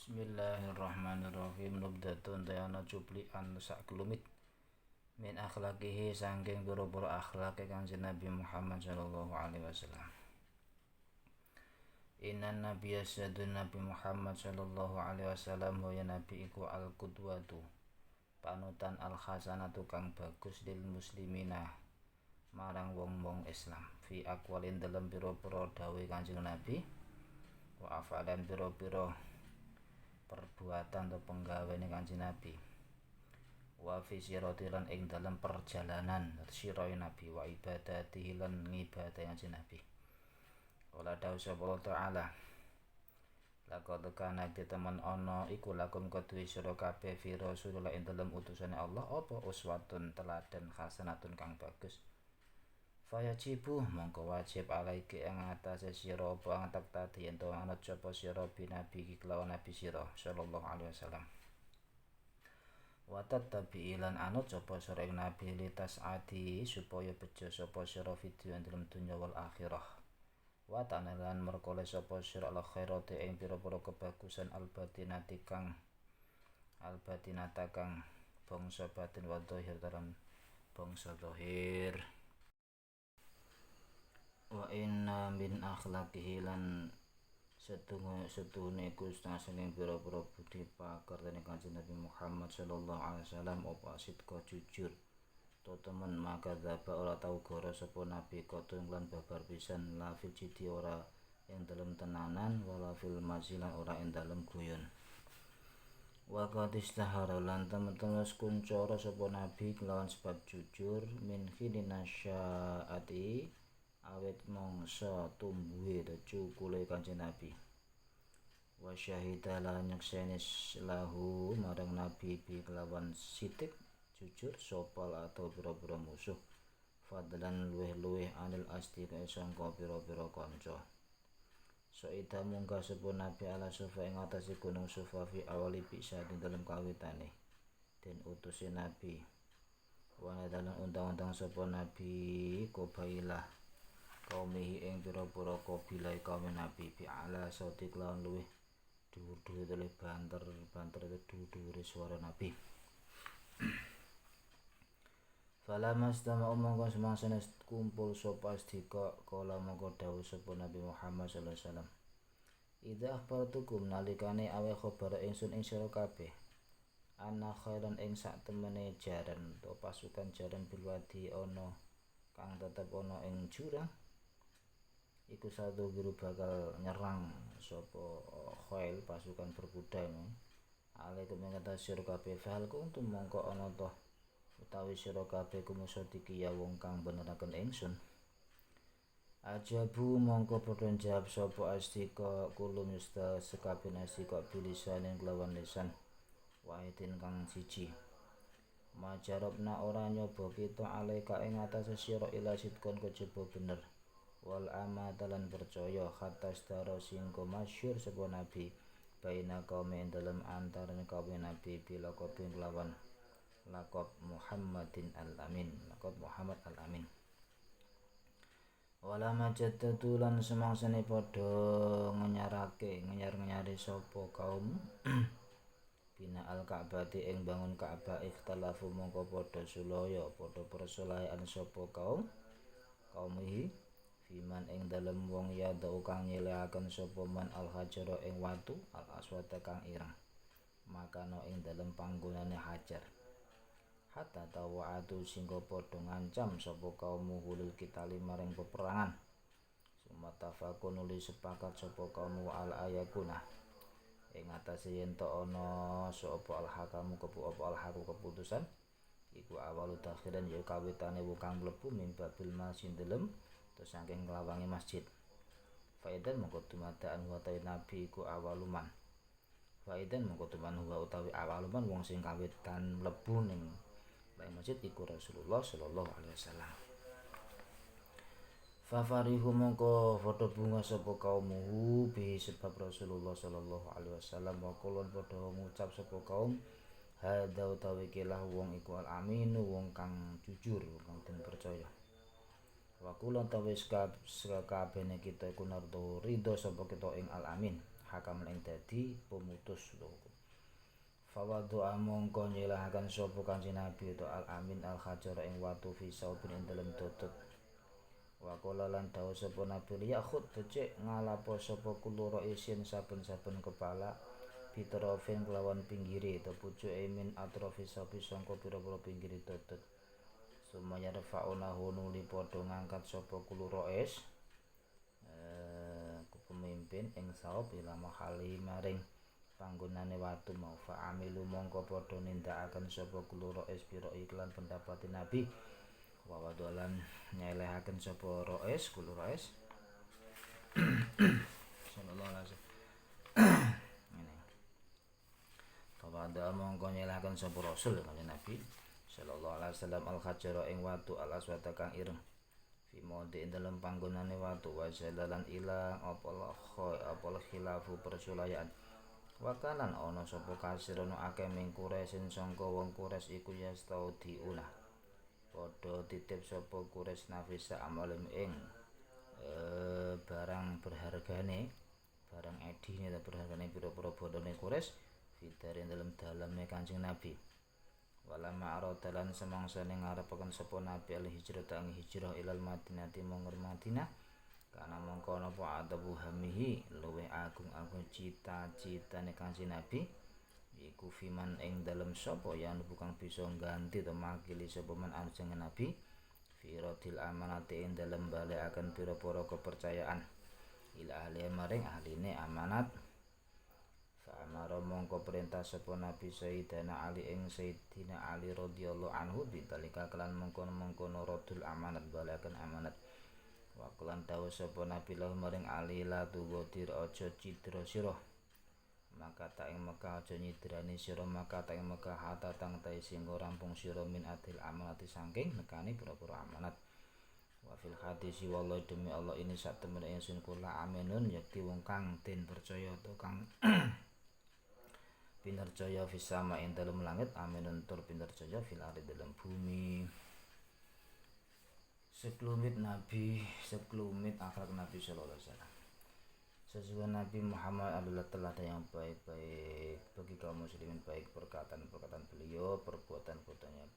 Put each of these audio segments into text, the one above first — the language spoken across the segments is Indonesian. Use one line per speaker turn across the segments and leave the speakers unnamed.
Bismillahirrahmanirrahim. Nubdatun tayana cuplikan saklumit min akhlaqihi sangking pira-pira akhlake Kanjeng Nabi Muhammad sallallahu alaihi wasallam. Inna nabiyya sadun Nabi Muhammad sallallahu alaihi wasallam wa ya nabi iku al-qudwatu panutan al-hasanatu kang bagus lil muslimina marang wong-wong Islam fi aqwalin dalem pira-pira dawuh Kanjeng Nabi wa afalan pira-pira perbuatan atau penggawene Kanjeng Nabi wa fi sirati lan ing dalem perjalanan sirahe Nabi wa ibadatihi lan ngibadahe Kanjeng Nabi. Wala dawuh sapa taala laqad kana temen ana iku lakum kedue sira kabeh fi Rasulillah ing dalem utusane Allah apa uswatun teladan hasanatun kang bagus. Fayajibu mongko wajib alaiki ing atase sira apa ngatak tadi ento anut sapa sira binabi kelawan nabi sira sallallahu alaihi wasallam. Wa tattabi lan anut sapa sira ing nabi litas adi supaya bejo sapa sira video ing dalem dunya wal akhirah. Wa tanalan merkole sapa sira al khairati ing pira-pira kebagusan al batinata kang bangsa batin wa dhahir dalam bangsa zahir. Wa inna min akhlaqihi lan setune iku saking pira-pira budi pakartene Kanjeng Nabi Muhammad sallallahu alaihi wasallam apa sidqa jujur to temen maka dzaba ora tau goro sapa nabi kotun lan babar pisan la fil jidi ora ing dalem tenanan wala fil mazilan ora ing dalem guyon. Wa qad istahara lan temen-temen kuncara sapa nabi kelawan sebab jujur min khidina syaati awet mangsa tumbuhe cukule Kanjeng Nabi. Wa syahida lan nyakseni lahu marang Nabi bi kelawan sitik jujur sopal atau pira-pira musuh fadlan luweh-luweh anil astika sangka pira-pira kanca. Saida munggah sapa Nabi ala sofa ing atase gunung Sofa fi awali bisa ing dalem kawitane den utuse Nabi. Wa dalan undang-undang sapa Nabi Qobailah kaumihi ing pira-pira kabilah kaum Nabi bi ala sauti lawan luweh dhuwur-dhuwur oleh banter dhuwur-dhuwure swara Nabi. Fala mastama mongko semangsane kumpul sapa asdika kala mongko dawuh sapa Nabi Muhammad sallallahu alaihi wasallam. Idza akhbartukum nalikane awe khabar ingsun ing sira kabeh ana khairan ing sak temene jaran to pasukan jaran bilwadi ana kang tetep ana ing jurang iku satu biru bakal nyerang sapa khail pasukan berkuda alaikum ing atas sira kabeh fal kuntum mongko ana to utawi sira kabeh kumusodiki ya wong kang beneraken ingsun. Ajabu mongko padha jawab sapa astika kulum yusta sekabeh astika bilisanen kelawan lisan wahidin kang siji. Majarobna ora nyoba kita alaika ing atase sira ila sidkon kejaba bener wal amadalan percaya hatta staro singko masyhur sapa nabi baina kaum ing dalem antarane kaum nabi bila kopin lawan laqab Muhammadin al-Amin laqab Muhammad al-Amin. Wala majadatu lan semangsane padha ngenyar-ngenyari sapa kaum bina al-Ka'bati ing bangun Ka'bah ikhtalafu mongko padha sulaya padha persolayan sapa kaumihi fiman ing dalem wong ya kang nyelekaken sapa man al-hajara ing watu al-aswata kang ireng makana ing dalem panggonane hajar hatta tawa'atu singgo padha ngancam sapa kaum hulul kitali maring peperangan sumatafaqun nuli sepakat sapa kaum al ayakuna ing atase yen to ana sapa al-hakamu keputusan iku awalu takhiran ya kawitane wong kang mlebu mimbabil masjid dalem terus saking nglawangi masjid. Faidan mongko tumadaan wa ta nabi iku awaluman. Faidan mongko tuman wa utawi awaluman wong sing kawitan mlebu ning masjid iku Rasulullah sallallahu alaihi wasallam. Fafarihu mongko padha bunga sapa kaumuhu bi sebab Rasulullah sallallahu alaihi wasallam wa kulun padha ngucap sapa kaum hadza utawi kilah wong iku al-aminu wong kang jujur kang den percaya. Wa kulun tawis sakabehne kita iku nardo ridho sapa kita ing al-amin hakaman ing dadi pemutus hukum. Fawadhu'a mongko nyelahaken sapa Kanjeng Nabi itu al-amin al-hajara ing watu fi saubin ing dalem tutut. Wa qala lan dawuh sapa Nabi ya khud becik ngalapo sapa kulura isin saben-saben kepala bitrofin kelawan pinggire ta pucuke min atrofi sapi sangka pira-pira pinggire tutut. Sumaya rafa'una nuli padha ngangkat sapa kulura is pemimpin ing saub ila mahali maring panggonane watu mau fa'amilu mongko padha nindakaken sapa kulura is pira iklan pendapat Nabi wa wadolan nyelehaken sapa rois kulura is sallallahu alaihi wasallam ngene fawada mongko nyelehaken sapa rasul kanjeng Nabi sallallahu alaihi wasallam al-hajara ing watu al-aswata kang ireng fi mode dalam panggonane watu wa jalalan ilang apa khilafu persulayan wakalan ana sapa kasirana akeh ming Quraisyin sangka wong Quraisy iku yastaudiuna padha titip sapa Quraisy nafisa amalim ing barang berhargane barang edine ta berhargane pira-pira bodone Quraisy fitarin dalam Kanjeng Nabi wala ma'rodalan semangsane ngarepaken sapa Nabi al-hijrah tang hijrah ilal Madinah monggo Madinah karena mongko napa adabu hamihi luwih agung-agung cita-citane Kanjeng Nabi iku fiman ing dalem sapa yang bukan bisa ganti to makili sapa man anjeneng Nabi firadil amanati ing dalem balekaken pira-pira kepercayaan ila ahli maring ahline amanat Fa'amara mongko perintah sapa Nabi Sayyidina Ali ing Sayyidina Ali radhiyallahu anhu bitalika kelan mengkono-mengkono radul amanat balaken amanat wa kelan dawuh sapa Nabi lahu maring Ali la tuwadir aja cidra sira maka tak ing Mekah aja nyidrani sira maka tak ing Mekah hatta tang ta sing rampung sira min adil amanati saking nekani pira-pira amanat wa fil hadis wallahi demi Allah ini sak temene ingsun kula aminun yakti wong kang den percaya to kang pinercaya fisama ing dalem langit aminun tur pinercaya fil ardi dalam bumi. Sekelumit akhlak Nabi sallallahu alaihi wasallam. Sesungguhnya Nabi Muhammad adalah teladan yang baik-baik bagi kaum muslimin, baik perkataan beliau, perbuatan-perbuatannya,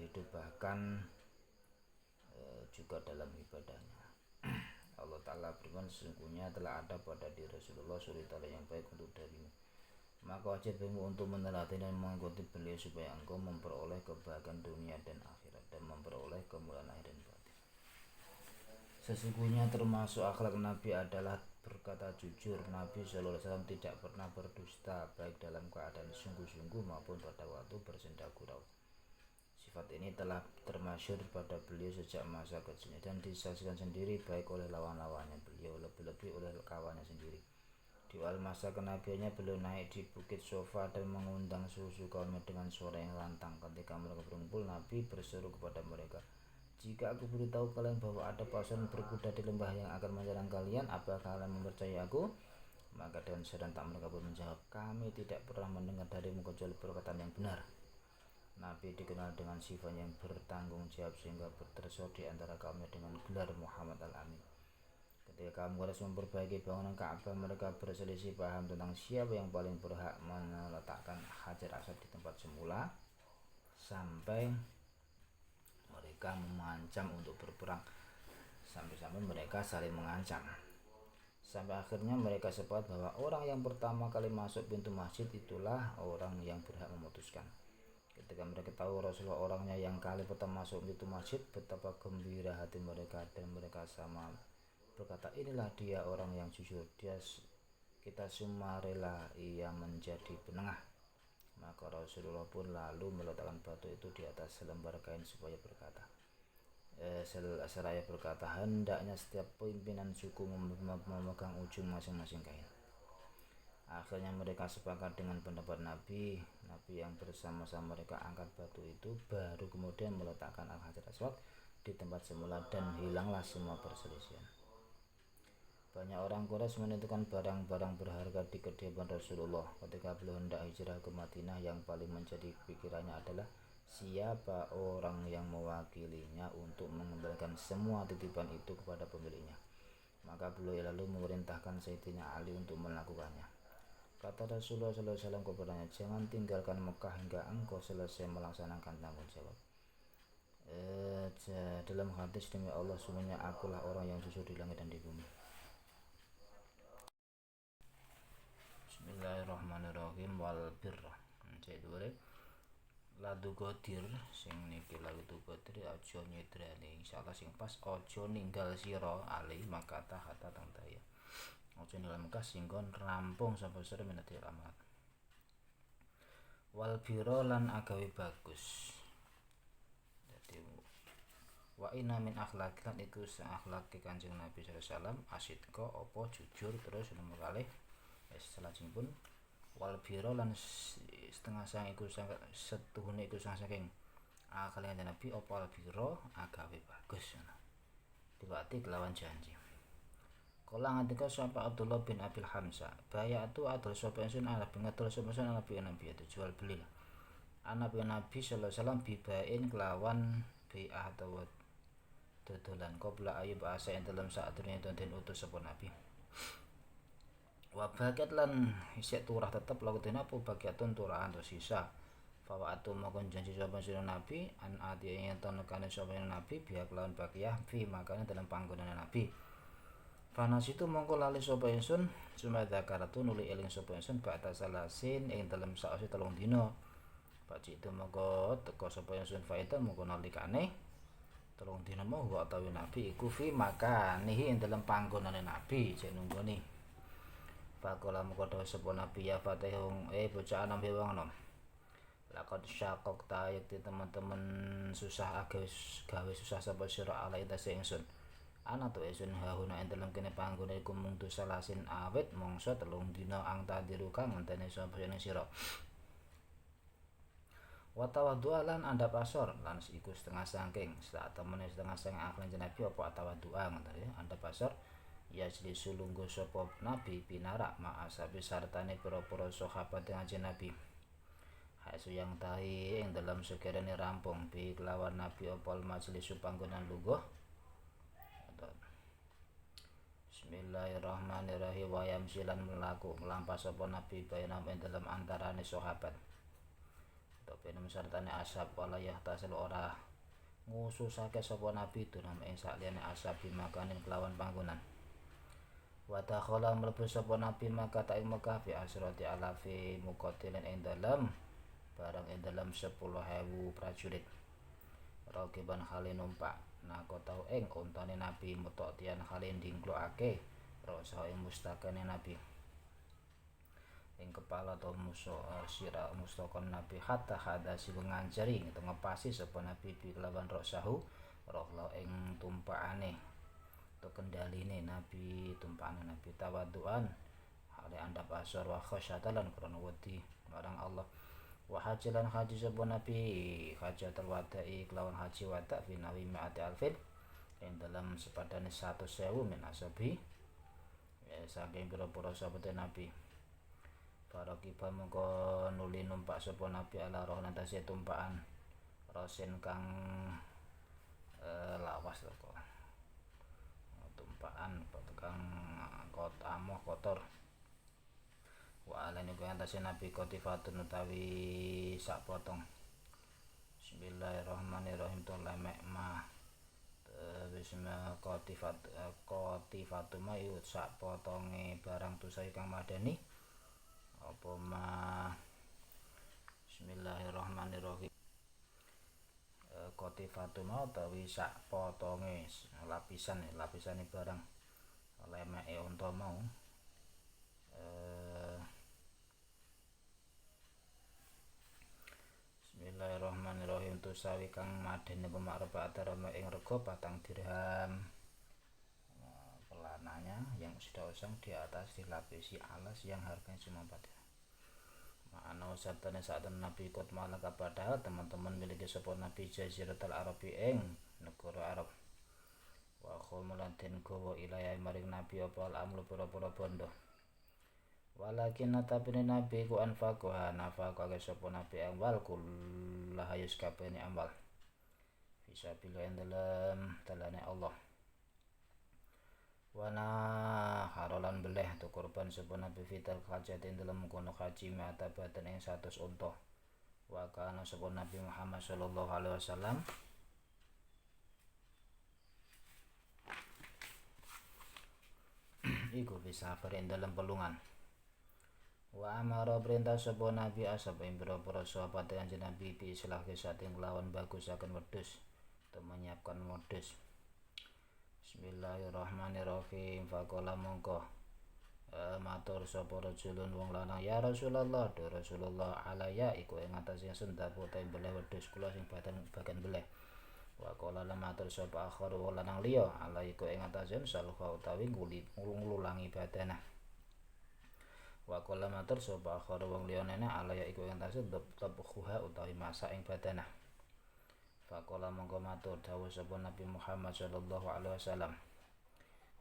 hidup bahkan juga dalam ibadahnya. Allah Ta'ala berfirman sesungguhnya telah ada pada diri Rasulullah suri teladan yang baik untuk darimu. Maka wajib bagimu untuk meneladani dan mengikuti beliau supaya engkau memperoleh kebahagiaan dunia dan akhirat dan memperoleh kemuliaan lahir dan batin. Sesungguhnya termasuk akhlak Nabi adalah berkata jujur. Nabi SAW tidak pernah berdusta baik dalam keadaan sungguh-sungguh maupun pada waktu bersenda gurau. Sifat ini telah termasyhur pada beliau sejak masa kecilnya dan disaksikan sendiri baik oleh lawan-lawannya beliau, lebih-lebih oleh kawannya sendiri. Di awal masa kenabiannya beliau naik di bukit Sofa dan mengundang susu kaumnya dengan suara yang lantang. Ketika mereka berkumpul, Nabi berseru kepada mereka, jika aku beritahu kalian bahwa ada pasukan berkuda di lembah yang akan menyerang kalian, apakah kalian mempercayai aku? Maka dengan serentak mereka pun menjawab, kami tidak pernah mendengar darimu kecuali perkataan yang benar. Nabi dikenal dengan sifat yang bertanggung jawab sehingga bertersohor di antara kaumnya dengan gelar Muhammad Al-Amin. Ketika kaum Quraisy memperbaiki bangunan Ka'bah, mereka berselisih paham tentang siapa yang paling berhak meletakkan Hajar Aswad di tempat semula, sampai mereka mengancam untuk berperang, sampai mereka saling mengancam. Sampai akhirnya mereka sepakat bahwa orang yang pertama kali masuk pintu masjid itulah orang yang berhak memutuskan. Ketika mereka tahu Rasulullah orangnya yang kali pertama masuk pintu masjid, betapa gembira hati mereka dan mereka sama berkata, inilah dia orang yang jujur, kita semua rela ia menjadi penengah. Maka Rasulullah pun lalu meletakkan batu itu di atas selembar kain supaya berkata, seraya berkata, hendaknya setiap pimpinan suku memegang ujung masing-masing kain. Akhirnya mereka sepakat dengan pendapat Nabi yang bersama-sama mereka angkat batu itu, baru kemudian meletakkan Al-Hajar Aswad di tempat semula dan hilanglah semua perselisihan. Banyak orang Quraisy menentukan barang-barang berharga di kediaman Rasulullah. Ketika beliau hendak hijrah ke Madinah, yang paling menjadi pikirannya adalah siapa orang yang mewakilinya untuk mengembalikan semua titipan itu kepada pemiliknya. Maka beliau lalu memerintahkan Sayyidina Ali untuk melakukannya. Kata Rasulullah SAW kepadanya, jangan tinggalkan Mekah hingga engkau selesai melaksanakan tanggung jawab. Dalam hadis, demi Allah sungguhnya akulah orang yang jujur di langit dan di bumi. Bismillahirrahmanirrahim. Wal birra cek dure ladu godir sing niki ladu godir aja nyedrani insyaallah sing pas aja ninggal sira ali maka tahata tang daya aja ninggal Mekah singgon rampung sapa sira minati ramat. Wal birra lan agawe bagus. Dadi wa inna min akhlaqilan iku sang akhlake Kanjeng Nabi sallallahu alaihi wasallam asidqa apa jujur terus nomor kalih salajengipun wal birra lan setengah sang iku setuhune iku saking akal Kanjeng Nabi apa al birra agawe bagus diwati kelawan janji. Kala ngendika sapa Abdullah bin Abil Hamzah, bayatu adul sapa ingsun arep ngetul sapa ingsun Nabi itu jual beli lah. Nabi sallallahu alaihi wasallam bibain kelawan bai'ah atau dodolan qabla ayub asa ing dalem sakdurunge den utus sapa Nabi. Wa bagiat lan isek turah tetep lakune apa bagiatun turahan tersisa. Fawa atu mongkon janji sapa Nabi an ati ing tonekane sapa Nabi biak lawan bakiyah fi makane dalam panggonan Nabi. Panas itu mongko lali sapa ingsun sumada karatu nuli eling sapa ingsun ba'da salasin ing dalem saksi 3 dina. Baci itu mongko teka sapa ingsun faida mongko nalikane 3 dina mau wa tawi Nabi iku fi makanihi ing dalem panggonane Nabi cek nunggoni. Pakola mongko dawuh sapa Nabi ya fatihung bocah anom wong anom. Lakon syakok tayek di teman-teman susah gawe susah sapa sira ala itase ingsun. Ana to ingsun hahuna ing dalem kene panggone iku mung salasin awit mangsa 3 dina ang tadiru kang ngenteni sapa sira. Wa tawaddualan andhap asor lan iku setengah saking sak temene setengah saking akhlak Nabi apa tawaddua ngoten ya andhap asor ya jadi sulungguh sapa Nabi pinara ma'asabi sartane pira-pira sahabat Kanjeng Nabi. Hasu yang tahi ing dalam sekiranya rampung bi kelawan Nabi opal majelis panggonan lungguh. Bismillahirrahmanirrahim wa yamsilan melaku melampas sapa Nabi bainam ing dalam antarane sahabat. Topenum sartane asap wala yahtasil ora ngususake sapa Nabi dunam ing sakliyane asap bimakanin kelawan panggonan. Wa takhala mlebu sapa Nabi maka ta ing Mekah bi asrati alafi muqatilin ing dalam barang ing dalam 10.000 prajurit. Rakiban khalin numpak nako tau ing untane Nabi mutotian khalin dingklokake rasa ing mustakane Nabi. Ing kepala atau sira mustakon Nabi hatta hadasi ngancari ngepasi sapa Nabi bi kelawan rosahu rohla ing tumpakane to kendaline Nabi tumpakane Nabi tawaduan hale andhap asor wa khasyatan krana wedi marang Allah. Wa hajilan haji sapa Nabi hajatul wada'i kelawan haji wada' fi nawi ma'ati alfin ing dalam sepadane 100.000 min asabi saking pira-pira sahabat Nabi. Barakiba mengko nuli numpak sapa Nabi ala roh nantase tumpakan rosin kang lawas to kok tumpakan kang amoh kotor. Wa alani ku antase Nabi kotifatun utawi sak potong. Bismillahirrahmanirrahim to lemek mah bismillah kotifatu mayu sak potonge barang tusai kang madani apa mah. Bismillahirrahmanirrahim kotifatu mau utawi sak potonge lapisane barang lemeke unta mau. Bismillahirrahmanirrahim tusawi kang madene pemarep atarama ing rega 4 dirham. Pelananya yang sudah usang di atas dilapisi alas yang harganya cuma 4 dirham. Ma'ana sabtane saat Nabi ikut malaka padahal teman-teman miliki sapa Nabi Jaziratul Arabi ing negara Arab. Wa khumulan den gawa ilaya maring Nabi apa al-amlu pira-pira bondo. Walakin natabine Nabi ku anfaqoha nafaqake sapa Nabi amwal kullah hayus kabehane amwal fisabilillah ing dalem dalane Allah. Wana harolan beleh tu korban sapa nabi fital hajatin dalam kono haji mata badan ing 100 unta. Wa kana sapa Nabi Muhammad sallallahu alaihi wasallam iku bisa ing dalam pelungan. Wa amara perintah sapa nabi asab ing pira-pira sahabat kanjeng Nabi bi islah sating lawan bagusaken wedhus atau menyiapkan modus. Bismillahirrahmanirrahim. Faqala mongko matur sapa rajulun wong lanang, ya Rasulullah, do Rasulullah, alaya iku ing atase ingsun dapu ta beleh wedhus kula sing bagan beleh. Wa qala lan matur sapa akhir wong lanang liya, ala iku ing atase salfa utawi nglulangi badanah. Wa qala matur sapa akhir wong liyane ala iku ing atase tabkhuha utawi masak ing badanah. Faqala mongko matur dawuh sapa Nabi Muhammad sallallahu alaihi wasallam,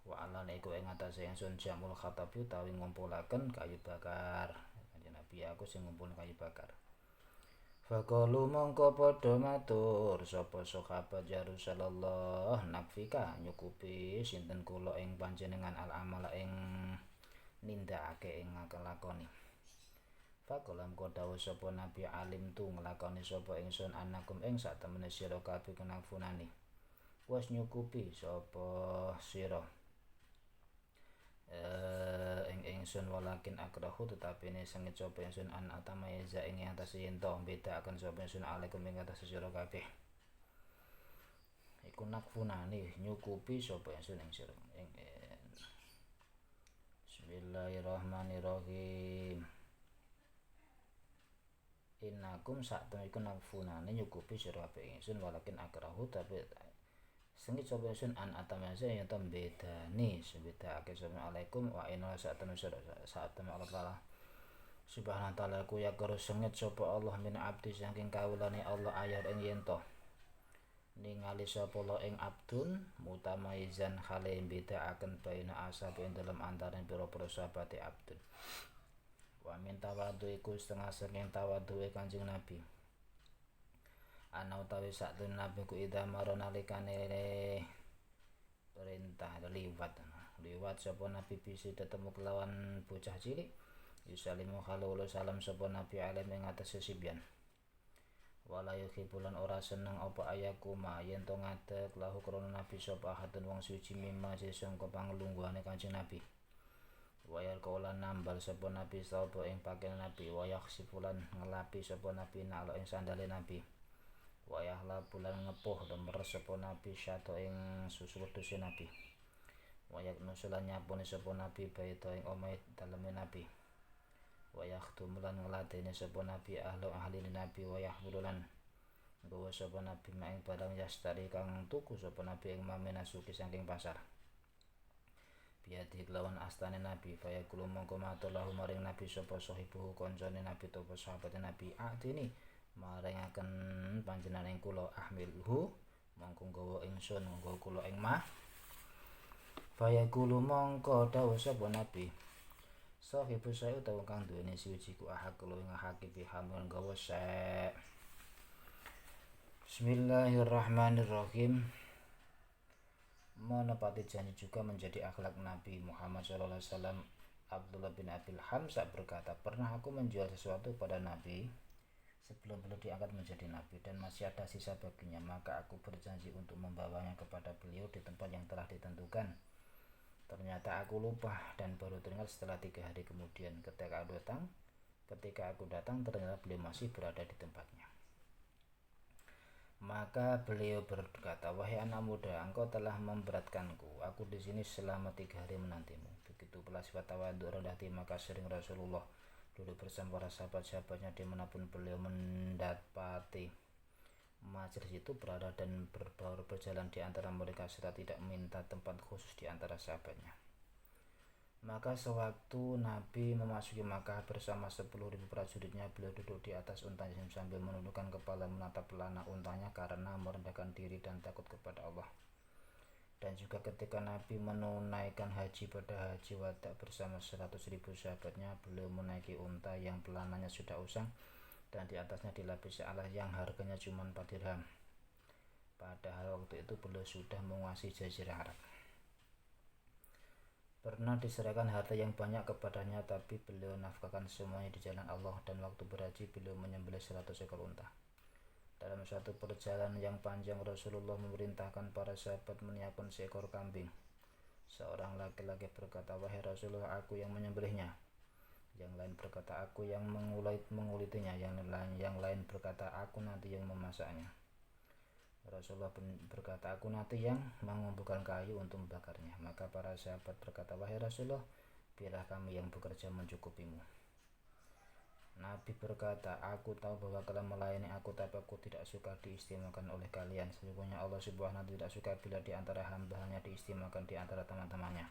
wa ala iku ing atase ingsun jamul khatabi utawi ngumpulaken kayu bakar. Kanjeng Nabi aku sing ngumpul kayu bakar. Faqalu mongko padha matur sapa sahabat ya Rasulullah, nakfika nyukupi sinten kula ing panjenengan al amala ing nindakake ing nglakoni. Faqala mongko dawuh sapa Nabi, alim tu nglakoni sapa ingsun anakum ing sak temene sira kabeh kenangfunani. Wes nyukupi sapa sira ing ingsun walakin akrahu tetapi ini sengit sapa ingsun an atamayza ing atas yen to bedakaken sapa ingsun alaikum ing atas sira kabeh. Iku nakfunani nyukupi sapa ingsun ing sira ing Bismillahirrahmanirrahim. Innakum sak temene iku nakfunani nyukupi sira kabeh ingsun walakin akrahu tapi sengit sapa ingsun an atamase yen to bedani sebedake sapa alaikum wa inna sak temene Allah taala subhanahu wa taala ku ya karo sengit sapa Allah min abdi saking kawulane Allah ayat ing yen to ningali sapa lo ing abdun mutamaizan khale bedakaken baina asab ing dalam antaraning pira-pira sahabate abdun. Wa min tawadhu iku setengah saking tawadhu Kanjeng Nabi. Ana utawi sakdene Nabi ku ida maro nalikane perintah liwat sapa Nabi bisi tetemu kelawan bocah cilik yusalimu khalulu salam sapa Nabi alim ing atase sibyan. Wala yuhibulan ora seneng apa ayakuma yen to ngadeg lahu krana Nabi sapa hadun wong suci mimma sangka panglungguhane Kanjeng Nabi. Wayal kaulan nambal sapa Nabi sapa ing pakaian Nabi wayah sifulan ngelapi sapa Nabi nalo ing sandale Nabi. Wayah la bulan ngepuh lemeres sapa Nabi syato ing susu wedhuse Nabi. Wayah nusulan nyapone sapa Nabi baita ing omahe daleme Nabi. Wayah tumulan ngladeni sapa Nabi ahli Nabi wayah bulan nggawa sapa Nabi maing barang yastari kang tuku sapa Nabi ing mamenasuki saking pasar. Biadi kelawan astane Nabi faya kulo mongko matur lahu maring Nabi sapa sahibu kancane Nabi topo sahabat Nabi atini maringaken panjenengan ing kula ahmilhu mongko nggawa ingsun nggawa kula ing mah. Faya kulo mongko dawuh sapa Nabi sahibu saya utawa kang duweni suci ku ahak kulo ing hakiki bihamul nggawa sek. Bismillahirrahmanirrahim. Menepati janji juga menjadi akhlak Nabi Muhammad SAW. Abdullah bin Abil Hamzah berkata, pernah aku menjual sesuatu pada Nabi sebelum beliau diangkat menjadi Nabi dan masih ada sisa baginya, maka aku berjanji untuk membawanya kepada beliau di tempat yang telah ditentukan. Ternyata aku lupa dan baru teringat setelah 3 hari kemudian ketika aku datang ternyata beliau masih berada di tempatnya. Maka beliau berkata, wahai anak muda, engkau telah memberatkanku. Aku di sini selama 3 hari menantimu. Begitu pula sifat tawadhu rendah hati, maka sering Rasulullah duduk bersama para sahabat-sahabatnya dimanapun beliau mendapati majelis itu berada dan berbaur berjalan di antara mereka serta tidak meminta tempat khusus di antara sahabatnya. Maka sewaktu Nabi memasuki Makkah bersama 10.000 prajuritnya, beliau duduk di atas untanya sambil menundukkan kepala menatap pelana untanya karena merendahkan diri dan takut kepada Allah. Dan juga ketika Nabi menunaikan haji pada haji wada bersama 100.000 sahabatnya, beliau menaiki unta yang pelananya sudah usang dan di atasnya dilapisi alas yang harganya cuma 4 dirham. Padahal waktu itu beliau sudah menguasai Jazirah Arab. Pernah diserahkan harta yang banyak kepadanya, tapi beliau nafkahkan semuanya di jalan Allah, dan waktu berhaji beliau menyembelih 100 ekor unta. Dalam suatu perjalanan yang panjang, Rasulullah memerintahkan para sahabat menyiapkan seekor kambing. Seorang laki-laki berkata, "Wahai Rasulullah, aku yang menyembelihnya." Yang lain berkata, "Aku yang mengulitinya." Yang lain berkata, "Aku nanti yang memasaknya." Rasulullah berkata, "Aku nanti yang mengumpulkan kayu untuk membakarnya." Maka para sahabat berkata, "Wahai Rasulullah, biarlah kami yang bekerja mencukupimu." Nabi berkata, "Aku tahu bahwa kalian melayani aku, tapi aku tidak suka diistimewakan oleh kalian. Sesungguhnya Allah Subhanahu wa Ta'ala tidak suka bila di antara hamba-hanya diistimewakan di antara teman-temannya."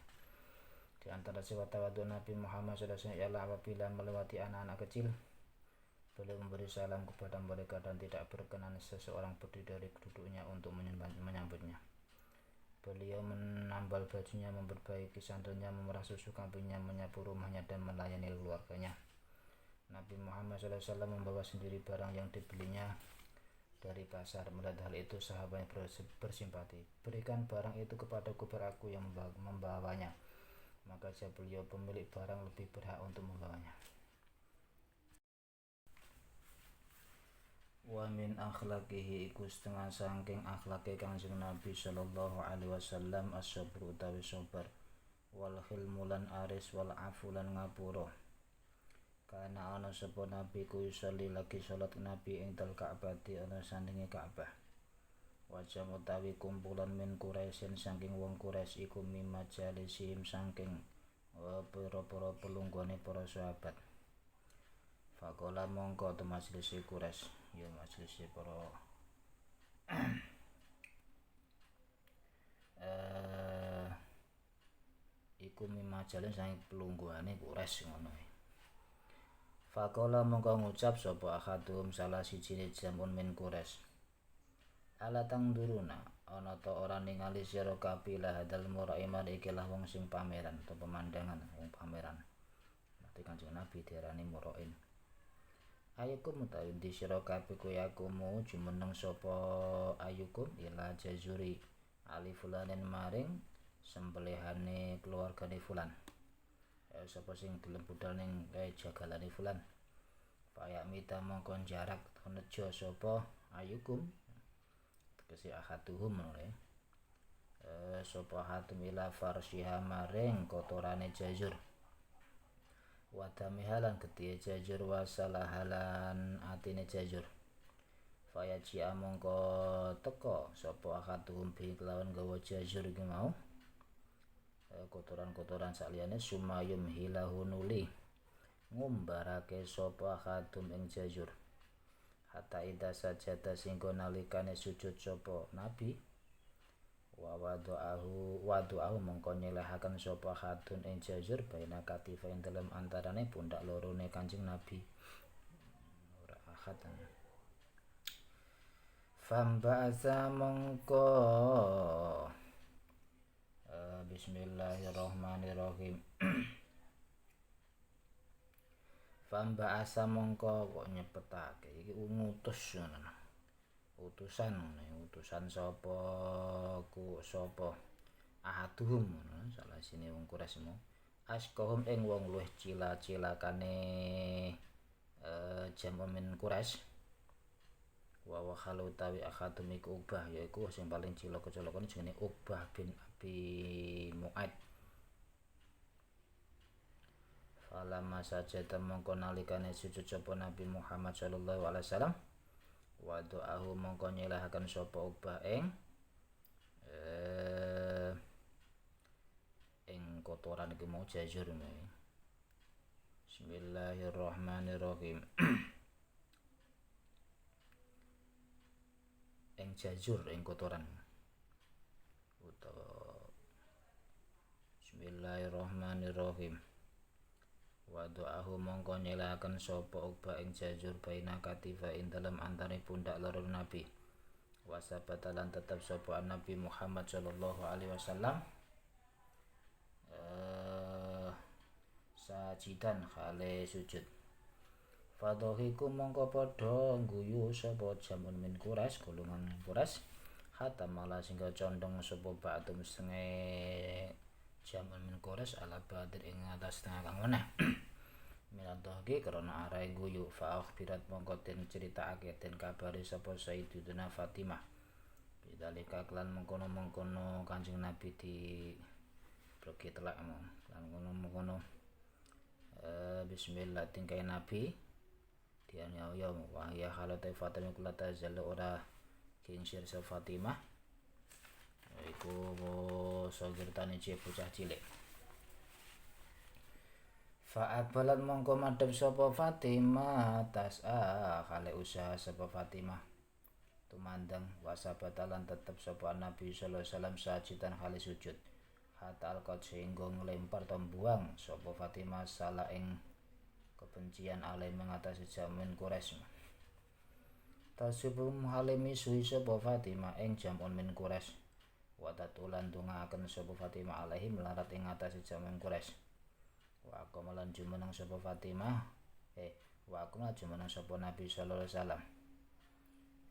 Di antara sifat tawadhu Nabi Muhammad SAW ialah apabila melewati anak-anak kecil, beliau memberi salam kepada mereka dan tidak berkenan seseorang berdiri dari duduknya untuk menyambutnya. Beliau menambal bajunya, memperbaiki sandalnya, memerah susu kambingnya, menyapu rumahnya, dan melayani keluarganya. Nabi Muhammad SAW membawa sendiri barang yang dibelinya dari pasar. Melihat hal itu, sahabatnya bersimpati. "Berikan barang itu kepadaku, biar aku yang membawanya." Maka jawab beliau, "Pemilik barang lebih berhak untuk membawanya." Wa min akhlaqihi, iku setengah saking akhlake Kanjeng Nabi sallallahu alaihi wasallam as-sabr utawi sabar, wal khilmulan aris, wal afulan ngapura. Kana ana sapa Nabi ku yusolli lagi salat Nabi ing dal Ka'bati ana sandinge Ka'bah. Wajah utawi kumpulan min Quraisyin saking wong Quraisy iku mimajalisihim saking pira-pira pelunggone para sahabat. Fakola mongko tu majelis Quraisy, ya majelis para iku mimajalin saking pelungguhane Quraisy ngono. Fakola mongko ngucap sapa akhaduhum salah sijine jamun min Quraisy, "Ala tangduruna, ana ta ora ningali sira kapilah hadal muraiman iki lah wong sing pameran atau pemandangan wong pameran." Berarti Kanjeng Nabi diarani murain. "Ayukum utawi di sira kabeh kuyakumu jumeneng sapa ayukum ila jazuri ali fulanin maring sembelihane keluargane fulan." Sapa sing gelem budal ning jagalane fulan. Payak mita mongko jarak nejo sapa ayukum tegese ahaduhum ora. Sapa hatum ila farsyiha maring kotorane jazur. Wadamihalan getihe jajur, wasalahalan atine jajur. Fayaji amongko teko sapa akhaduhum bi kelawan gawa jajur iki mau kotoran-kotoran saliyane sumayum hilahu nuli ngumbarake sapa akhadum ing jajur. Hatta ida sajada singgo nalikane sujud sapa Nabi, wadu'ahu mongko nyelehaken sapa khadun ing jazur baina katifa ing dalem antarane pundak lorone Kanjeng Nabi. Ora akhatan. Famba'asa mongko bismillahirrahmanirrahim. Famba'asa mongko kok nyepetake iki ngutus ngono. Utusan sapa ahaduhum salah sini wong Quraisy mo askahum ing wong luwih cilakane jamu min Quraisy. Wa khalu tawi ahadum iku Ubah, yaiku sing paling cilaka-cilakane jenenge Ubah bin Abi Mu'aid. Falamma sajada mongko nalikane sujud sapa Nabi Muhammad sallallahu alaihi wasallam, wa do'ahu mongko nyelahaken sapa Ubah ing kotoran iki mau jazur. Bismillahirrahmanirrahim. Ing jazur ing kotoran utawa Bismillahirrahmanirrahim. Wa do'ahu mongko nyelahaken sapa Ubah ing jazur baina katifa ing dalem antare pundak loro Nabi. Wasabatalan tetap sapa Nabi Muhammad sallallahu alaihi wasallam sajidan khale sujud. Fadhahiku mongko padha guyu sapa jamun min Quraisy, golongan Quraisy, hatta malah singgo condong sapa ba'dum senge jamun min Quraisy ala Badr ing atas tengah kang meneh minadhahki karena arai guyu fa akhbirat mongko den critakake den kabari sapa Sayyidatuna Fatimah bidzalika klan mengkono-mengkono Kanjeng Nabi di pergi telak lan ngono-ngono bismillah tingkai Nabi dian ya wa ya halate Fatimah kula tazal ora kingsir sa Fatimah iku sogirtane bocah cilik fa'abalan mongko madhep sapa Fatimah tas'a kale usaha sapa Fatimah tumandang wasabatalan tetep sapa Nabi sallallahu alaihi wasallam sajidan kali sujud hatta alqat sehingga nglempar tembuang sapa Fatimah salah ing kebencian alai mengatasi jamin Quraisy tasubum halimi suhi sapa Fatimah ing jamun min Quraisy wa tatulan dongaaken sapa Fatimah alaihi melarat ing atase jamin Quraisy wa qamalan jumeneng sapa Fatimah wa qamalan jumeneng sapa Nabi sallallahu alaihi wasallam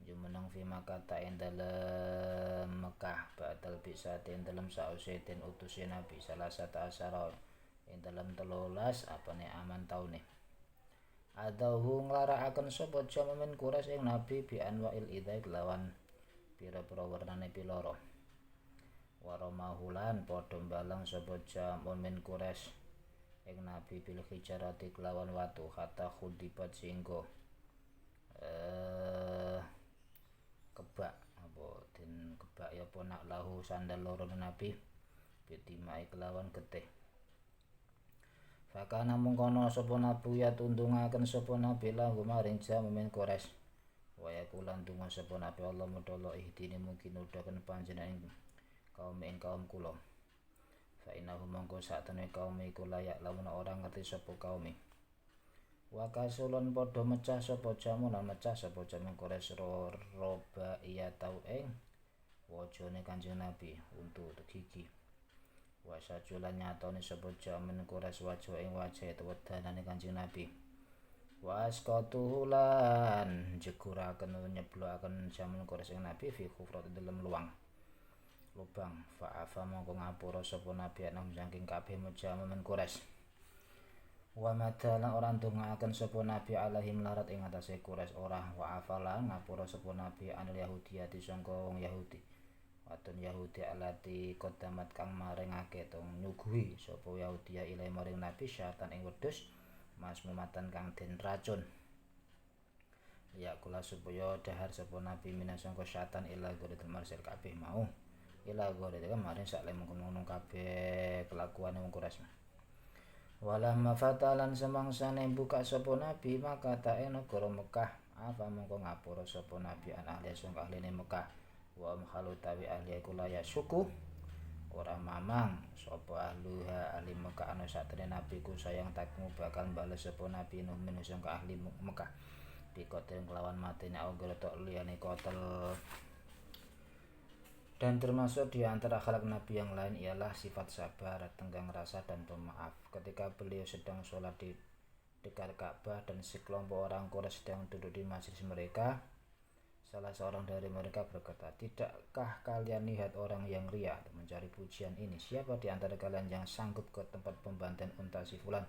jumeneng fi Makkah ing dalem Mekah badal bisa ing dalem sause den utuse Nabi salasata asyara ing dalem 13 apane aman taune adahu nglarakaken sapa jamin Quraisy ing Nabi bi anwa'il idai lawan pira-pira warnane piloro waramahulan padha mbalang sapa jamun min Quraisy ing Nabi bil hijarati kelawan watu hatta khudibat singgo kebak apa den kebak ya apa nak lahu sandal loro Nabi bitimai kelawan getih fakana mungkono sapa Nabi ya tundungaken sapa Nabi lahu maring jamin Quraisy wa yakulan donga sapa Nabi Allah mudalla ihdini mungkin nudaken panjenengan kaum kula fa innahu mongko satene kaum iku layak lamun orang ngerti sapa kaum wa kasulun padha mecah sapa jamun lan mecah sapa jamun Quraisy roba iya tau ing wajane Kanjeng Nabi untuk gigi wa sajulan nyatane sapa jamun Quraisy wajah ing wajah wedanane Kanjeng Nabi wa asqatulan jeguraken nyeblokaken jamun Quraisy ing Nabi fi khufrat dalam lubang fa'afa mongko ngapura sapa Nabi anam saking kabeh jamun Quraisy wa madala ora ndongaaken sapa Nabi alaihi melarat ing atase Quraisy ora wa afala ngapura sapa Nabi anil yahudiyati sangka wong Yahudi wadon Yahudi alati kodamat kang maringake tong nyuguhi sapa Yahudiya ilahi maring Nabi syatan ing wedhus masmumatan kang den racun ya kula supaya dahar sapa Nabi minasangka syatan ila ghairi marsil kabeh mau ila ghairi maring sak lemong kabeh kelakuane wong Quraisy walamma fatalan semangsane buka sapa Nabi maka tae negara Mekah apa mongko ngapura sapa Nabi an ahli sing ahline Mekah wa khalu tawi ahli kula ya suku ora mamang sapa ahluha ahli Mekah ana satene Nabi ku sayang takmu bakal bales sapa Nabi nuh min sing ahli Mekah dikoten kelawan matine auger tok liyane kotel. Dan termasuk di antara akhlak Nabi yang lain ialah sifat sabar, tenggang rasa dan pemaaf. Ketika beliau sedang sholat di dekat Ka'bah dan sekelompok orang Quraisy sedang duduk di majelis mereka, salah seorang dari mereka berkata, "Tidakkah kalian lihat orang yang riya mencari pujian ini? Siapa di antara kalian yang sanggup ke tempat pembantaian unta si fulan?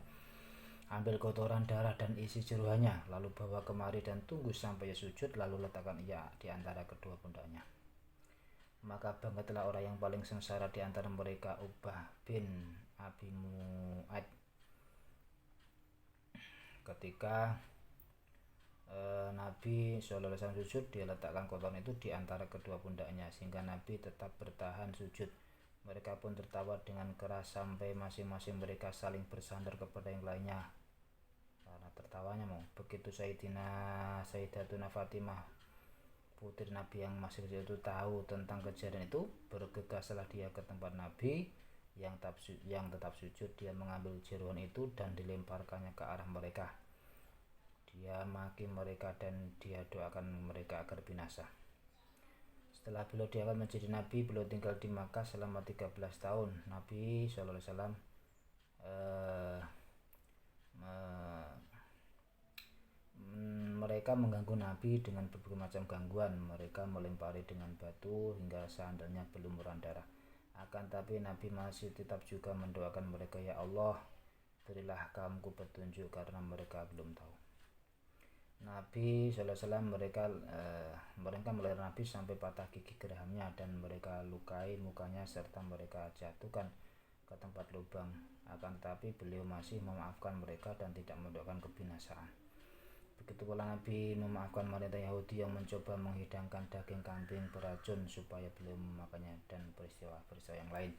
Ambil kotoran darah dan isi jeruannya, lalu bawa kemari dan tunggu sampai sujud, lalu letakkan ia di antara kedua pundaknya." Maka bangkitlah orang yang paling sengsara di antara mereka, Uqbah bin Abi Mu'ad. Ketika Nabi SAW sujud, dia letakkan kotoran itu di antara kedua pundaknya sehingga Nabi tetap bertahan sujud. Mereka pun tertawa dengan keras sampai masing-masing mereka saling bersandar kepada yang lainnya karena tertawanya begitu Sayyidatuna Fatimah putri Nabi yang masih kecil itu tahu tentang kejadian itu, bergegaslah dia ke tempat Nabi yang tetap sujud. Dia mengambil jeruan itu dan dilemparkannya ke arah mereka. Dia maki mereka dan dia doakan mereka agar binasa. Setelah beliau diangkat menjadi Nabi, beliau tinggal di Makkah selama 13 tahun. Nabi SAW mereka mengganggu Nabi dengan berbagai macam gangguan. Mereka melempari dengan batu hingga sandalnya berlumuran darah. Akan tapi Nabi masih tetap juga mendoakan mereka, ya Allah, berilah kaumku petunjuk karena mereka belum tahu. Nabi SAW mereka melarang Nabi sampai patah gigi geraham,nya dan mereka lukai mukanya serta mereka jatuhkan ke tempat lubang. Akan tetapi beliau masih memaafkan mereka dan tidak mendoakan kebinasaan. Begitu pula Nabi memaafkan wanita Yahudi yang mencoba menghidangkan daging kambing beracun supaya beliau memakannya, dan peristiwa-peristiwa yang lain.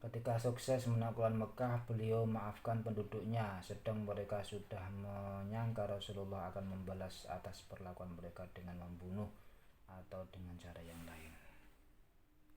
Ketika sukses menaklukkan Mekah, beliau maafkan penduduknya, sedang mereka sudah menyangka Rasulullah akan membalas atas perlakuan mereka dengan membunuh atau dengan cara yang lain.